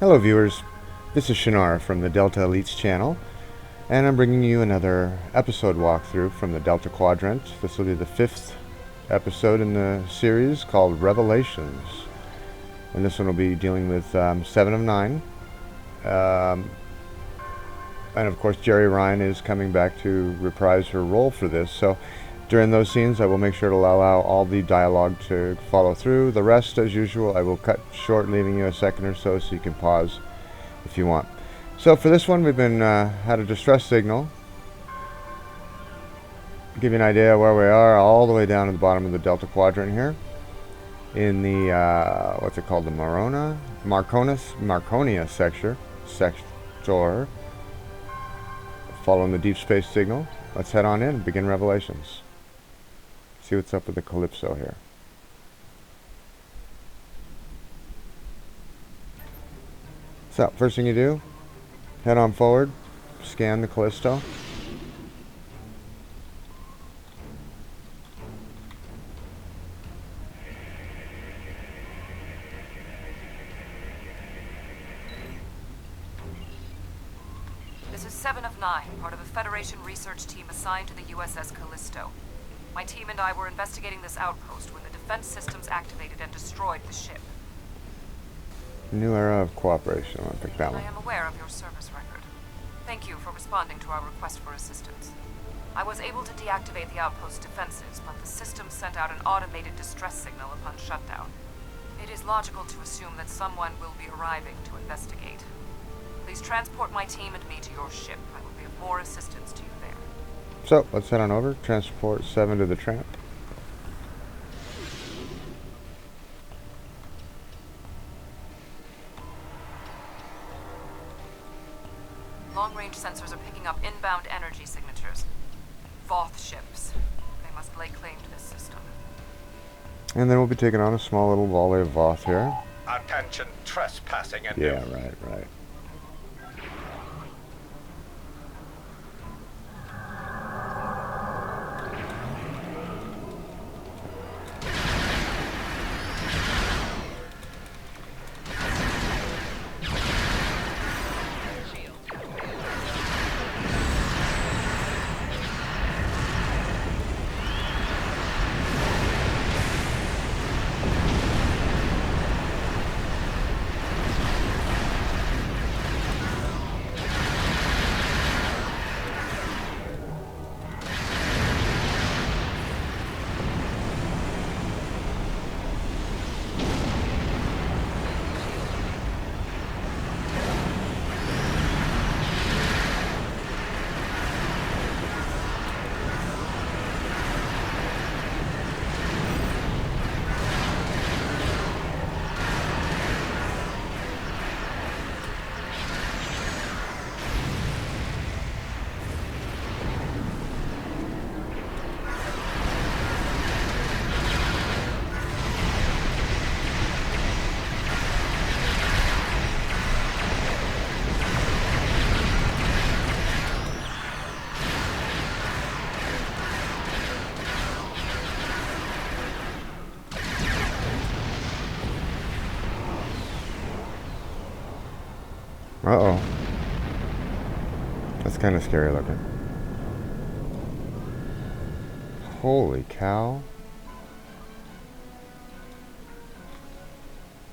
Hello viewers, this is Shannara from the Delta Elites channel, and I'm bringing you another episode walkthrough from the Delta Quadrant. This will be the 5th episode in the series called Revelations, and this one will be dealing with 7 of 9. And of course Jeri Ryan is coming back to reprise her role for this, so during those scenes I will make sure to allow all the dialogue to follow through. The rest, as usual, I will cut short, leaving you a second or so you can pause if you want. So for this one, we've been had a distress signal. Give you an idea where we are, all the way down at the bottom of the Delta Quadrant here, in the what's it called, the Marconia sector, following the deep space signal. Let's head on in and begin Revelations. See what's up with the Callisto here. So first thing you do, head on forward, scan the Callisto. This is 7 of 9, part of a Federation research team assigned to the U.S.S. Callisto. My team and I were investigating this outpost when the defense systems activated and destroyed the ship. New era of cooperation. I'll pick that one. I am aware of your service record. Thank you for responding to our request for assistance. I was able to deactivate the outpost's defenses, but the system sent out an automated distress signal upon shutdown. It is logical to assume that someone will be arriving to investigate. Please transport my team and me to your ship. I will be of more assistance to you there. So let's head on over. Transport 7 to the tramp. Long-range sensors are picking up inbound energy signatures. Voth ships. They must lay claim to this system. And then we'll be taking on a small little volley of Voth here. Attention, trespassing and Yeah, right. Uh-oh. That's kind of scary looking. Holy cow.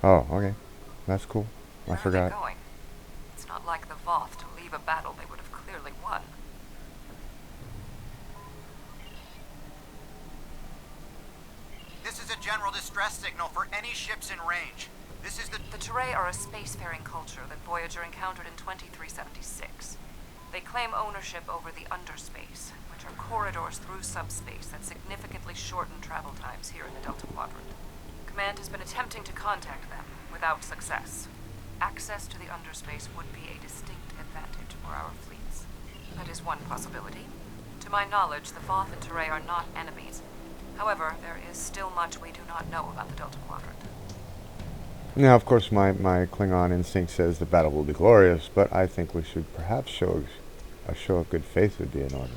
Oh, okay. That's cool. I forgot. Where are they going? It's not like the Voth to leave a battle they would have clearly won. This is a general distress signal for any ships in range. This is the Teray are a spacefaring culture that Voyager encountered in 2376. They claim ownership over the underspace, which are corridors through subspace that significantly shorten travel times here in the Delta Quadrant. Command has been attempting to contact them, without success. Access to the underspace would be a distinct advantage for our fleets. That is one possibility. To my knowledge, the Voth and Teray are not enemies. However, there is still much we do not know about the Delta Quadrant. Now, of course, my Klingon instinct says the battle will be glorious, but I think we should perhaps show a show of good faith would be in order.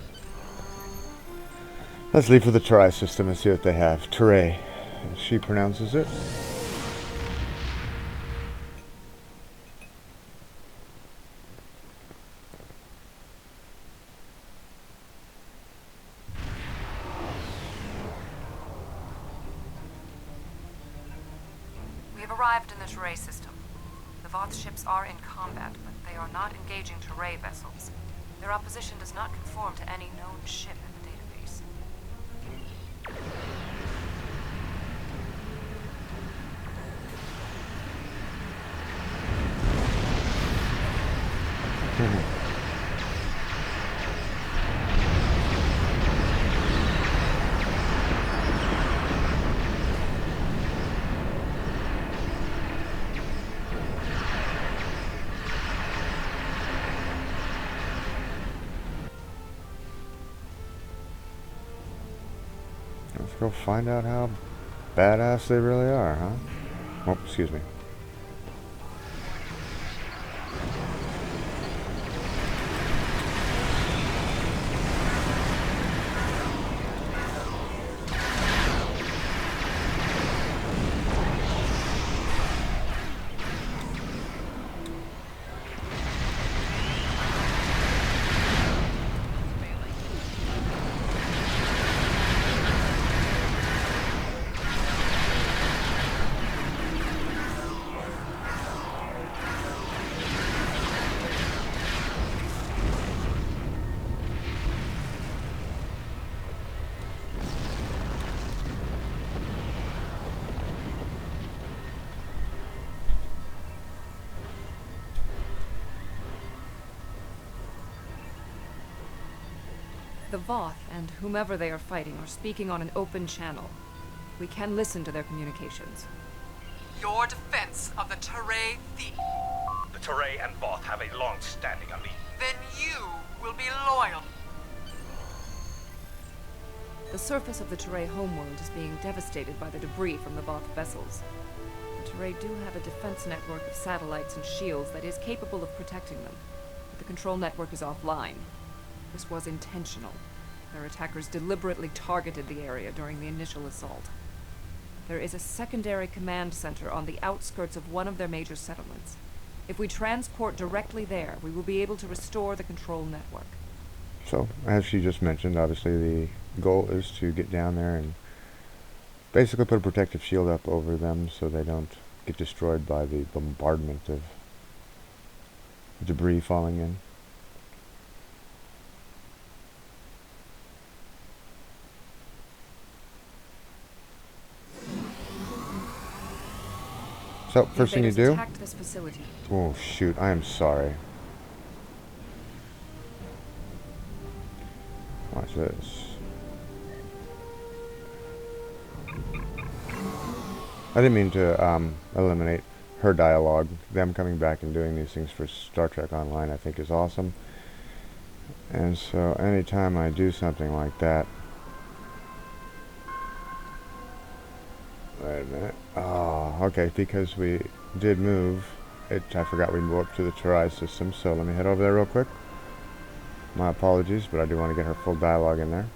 Let's leave for the Teray system and see what they have. Teray, as she pronounces it. We've arrived in the Teray system. The Voth ships are in combat, but they are not engaging Teray vessels. Their opposition does not conform to any known ship in the database. Let's go find out how badass they really are, huh? Oh, excuse me. The Voth and whomever they are fighting are speaking on an open channel. We can listen to their communications. Your defense of the Teray thief. The Teray and Voth have a long-standing alliance. Then you will be loyal. The surface of the Teray homeworld is being devastated by the debris from the Voth vessels. The Teray do have a defense network of satellites and shields that is capable of protecting them, but the control network is offline. This was intentional. Their attackers deliberately targeted the area during the initial assault. There is a secondary command center on the outskirts of one of their major settlements. If we transport directly there, we will be able to restore the control network. So, as she just mentioned, obviously the goal is to get down there and basically put a protective shield up over them so they don't get destroyed by the bombardment of debris falling in. So, first thing you do... attacked this facility. Oh, shoot. I am sorry. Watch this. I didn't mean to eliminate her dialogue. Them coming back and doing these things for Star Trek Online I think is awesome. And so, anytime I do something like that... Wait a minute. Oh, okay, because we did move. I forgot we moved up to the Teray system, so let me head over there real quick. My apologies, but I do want to get her full dialogue in there.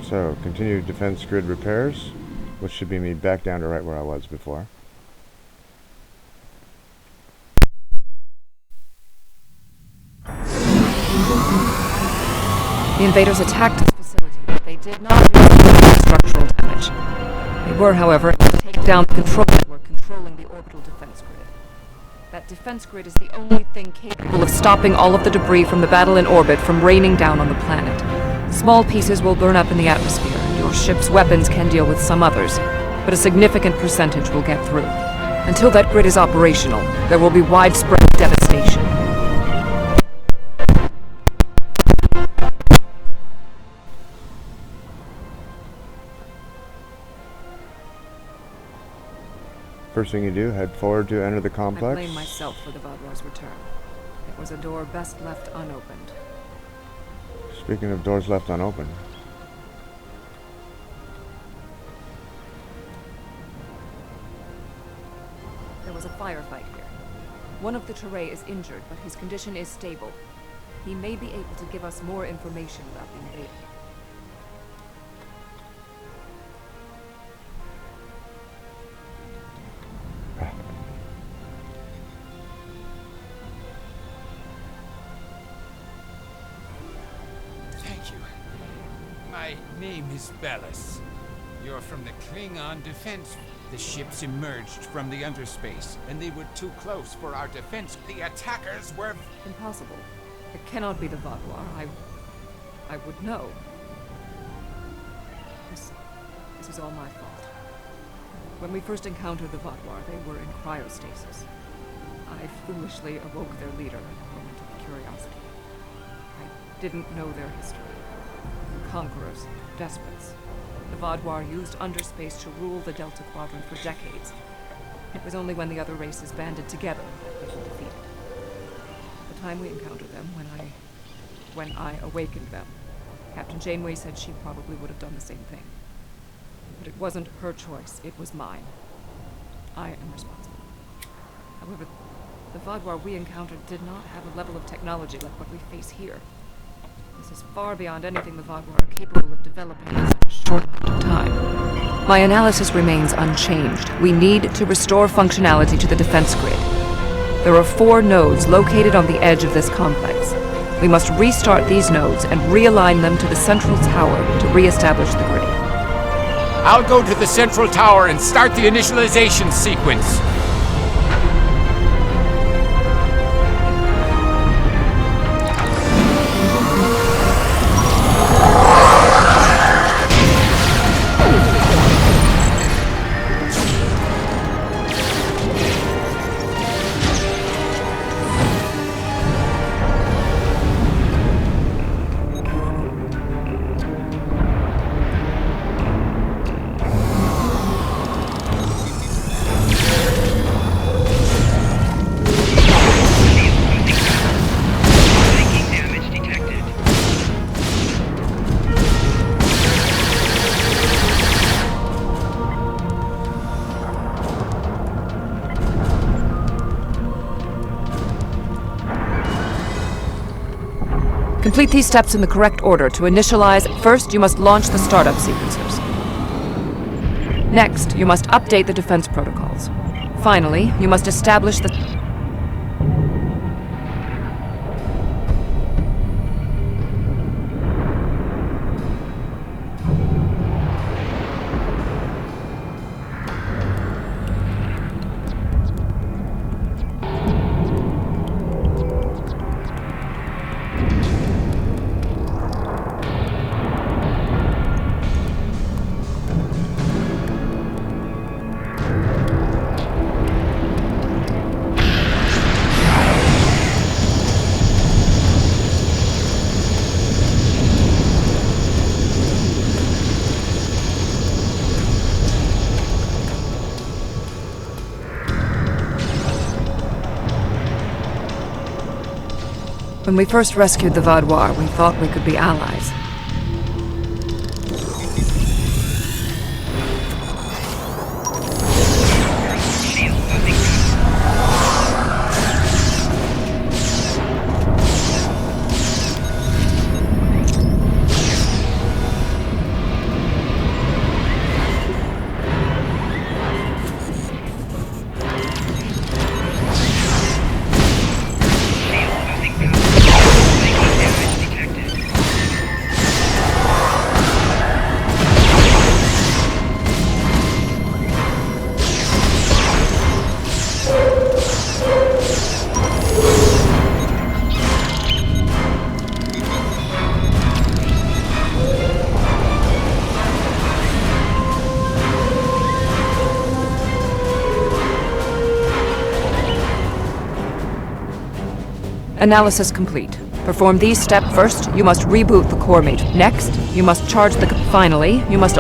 So, continued defense grid repairs, which should be me back down to right where I was before. The invaders attacked this facility, but they did not do any structural damage. They were, however, able to take down the control network controlling the orbital defense grid. That defense grid is the only thing capable of stopping all of the debris from the battle in orbit from raining down on the planet. Small pieces will burn up in the atmosphere, and your ship's weapons can deal with some others, but a significant percentage will get through. Until that grid is operational, there will be widespread devastation. First thing you do, head forward to enter the complex. I blame myself for the Vadro's return. It was a door best left unopened. Speaking of doors left unopened. There was a firefight here. One of the Teray is injured, but his condition is stable. He may be able to give us more information about the invader. My name is Bellis. You're from the Klingon Defense. The ships emerged from the underspace, and they were too close for our defense. The attackers were... Impossible. It cannot be the Vaadwaur. I would know. This is all my fault. When we first encountered the Vaadwaur, they were in cryostasis. I foolishly awoke their leader in a moment of curiosity. I didn't know their history. Conquerors, despots. The Vaadwaur used underspace to rule the Delta Quadrant for decades. It was only when the other races banded together that we were defeated. The time we encountered them, when I awakened them, Captain Janeway said she probably would have done the same thing. But it wasn't her choice, it was mine. I am responsible. However, the Vaadwaur we encountered did not have a level of technology like what we face here. This is far beyond anything the Vaadwaur are capable of developing in such a short amount of time. My analysis remains unchanged. We need to restore functionality to the defense grid. There are 4 nodes located on the edge of this complex. We must restart these nodes and realign them to the central tower to re-establish the grid. I'll go to the central tower and start the initialization sequence. Complete these steps in the correct order. To initialize, first you must launch the startup sequencers. Next, you must update the defense protocols. Finally, you must establish the... When we first rescued the Vaadwaur, we thought we could be allies. Analysis complete. Perform these steps first. You must reboot the core matrix. Next, you must charge the... Finally, you must...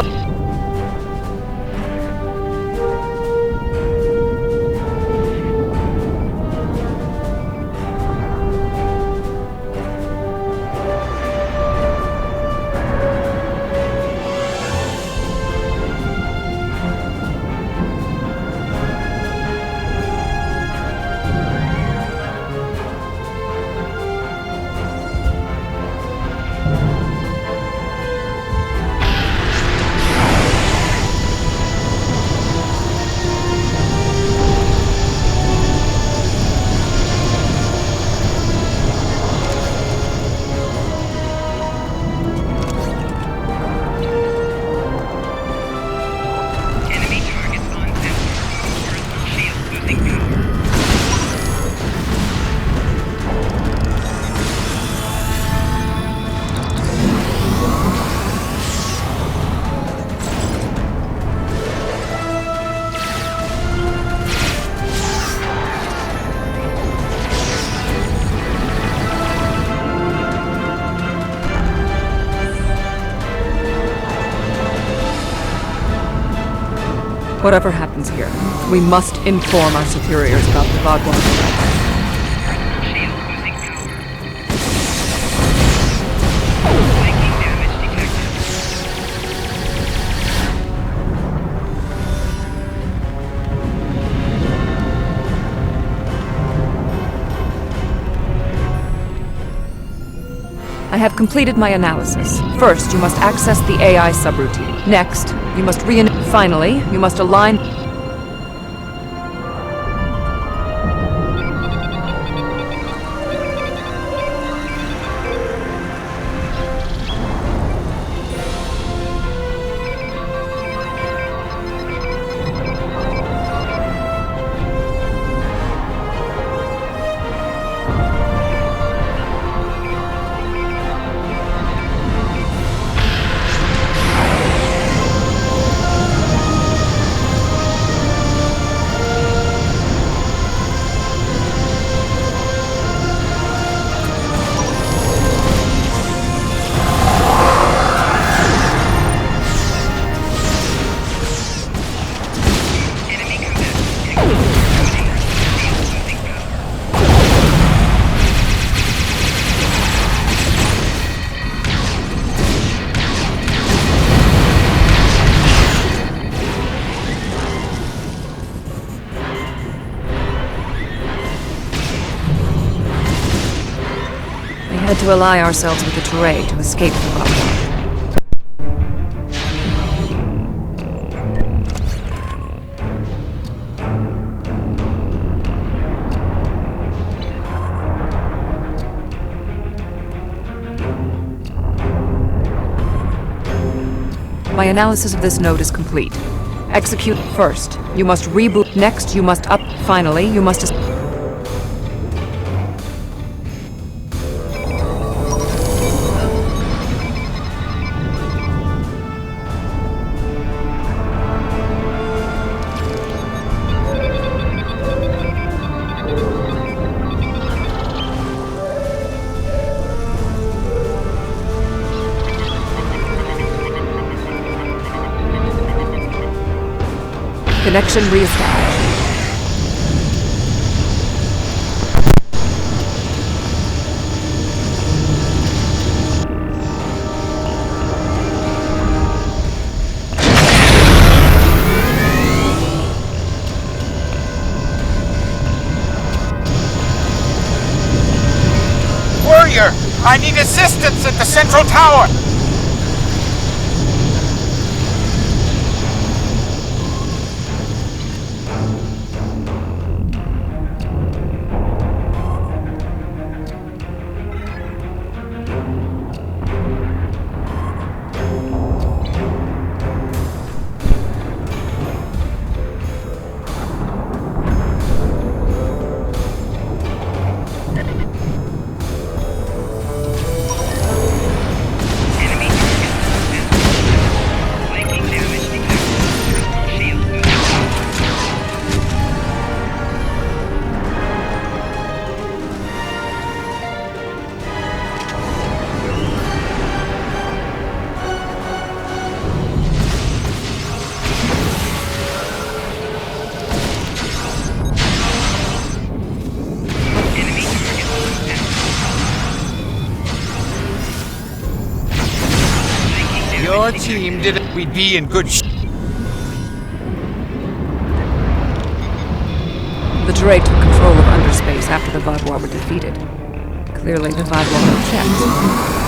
Whatever happens here, we must inform our superiors about the Vadwa threat. I have completed my analysis. First, you must access the AI subroutine. Next, you must Finally, you must align... We had to ally ourselves with the Teray to escape the Vadwa. My analysis of this node is complete. Execute first. You must reboot. Next, you must up. Finally, you must... Connection reestablished. Warrior! I need assistance at the central tower! Your team did it. We'd be in good The Teray took control of underspace after the Vadwa were defeated. Clearly, the Vadwa were checked.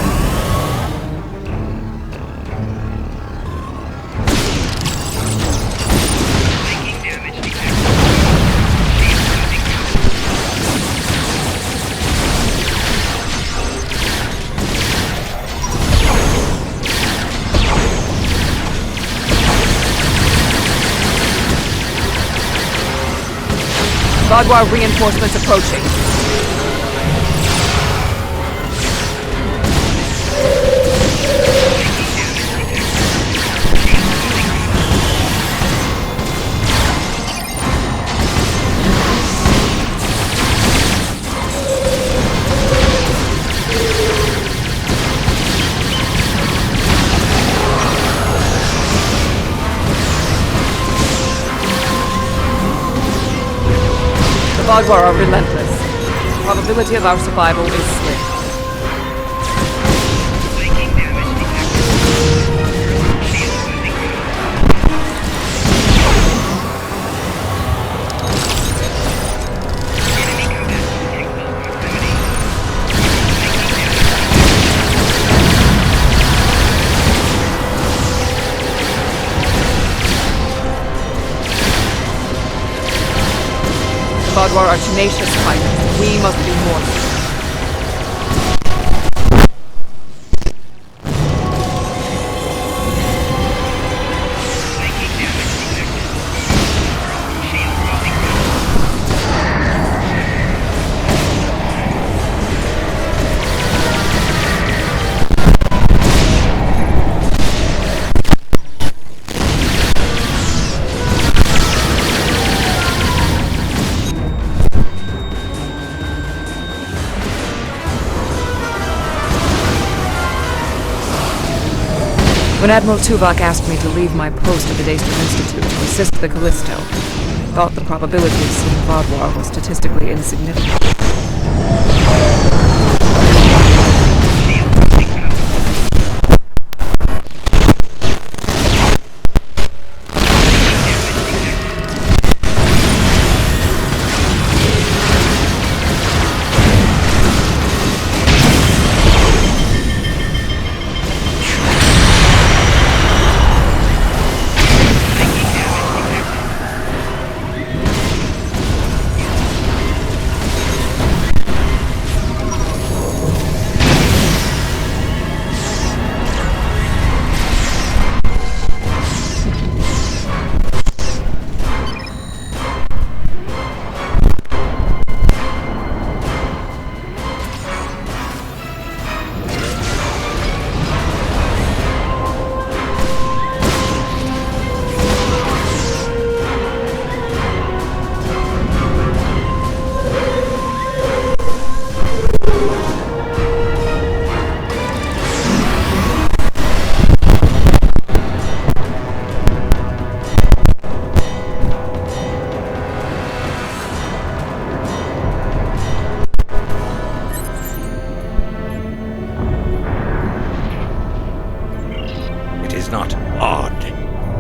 Vadwa reinforcements approaching. Vogdwar are relentless. The probability of our survival is slim. The Vogdwar are tenacious fighters. We must be more. When Admiral Tuvok asked me to leave my post at the Daystrom Institute to assist the Callisto, I thought the probability of seeing Vogdwar was statistically insignificant.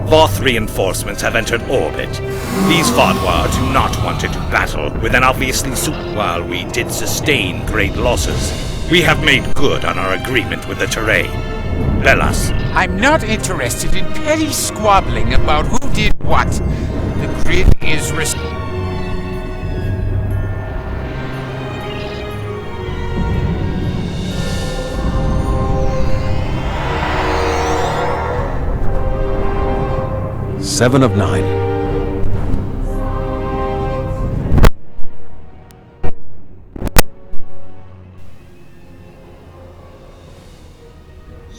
Voth reinforcements have entered orbit. These Vogdwar do not want to do battle with an obviously while we did sustain great losses. We have made good on our agreement with the Terrae. Belas. I'm not interested in petty squabbling about who did what. The grid is Seven of 9.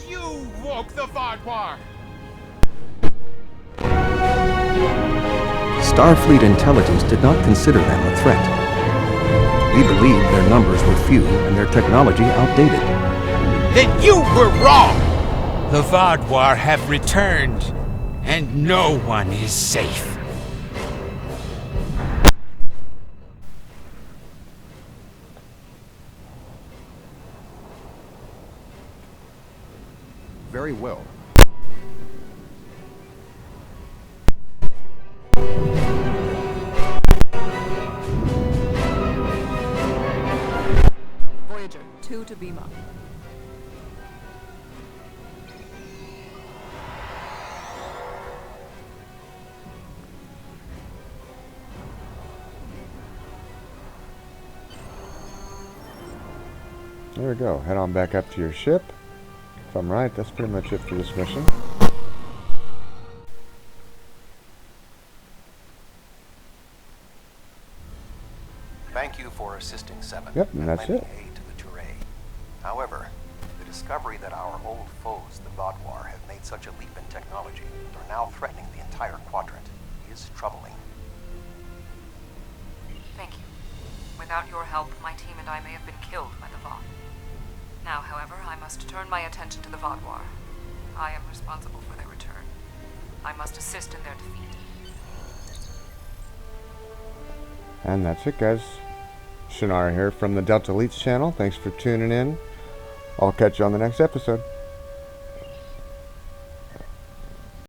You woke the Vogdwar! Starfleet intelligence did not consider them a threat. We believed their numbers were few and their technology outdated. Then you were wrong! The Vogdwar have returned. And no one is safe. Very well. Voyager, 2 to beam up. There we go. Head on back up to your ship. If I'm right, that's pretty much it for this mission. Thank you for assisting 7. Yep, and that's lending it. aid to the Terrae. However, the discovery that our old foes, the Vogdwar, have made such a leap in technology and are now threatening the entire quadrant is troubling. Thank you. Without your help, my team and I may have been killed by the Vog. Now, however, I must turn my attention to the Vogdwar. I am responsible for their return. I must assist in their defeat. And that's it, guys. Shannara here from the Delta Elites channel. Thanks for tuning in. I'll catch you on the next episode.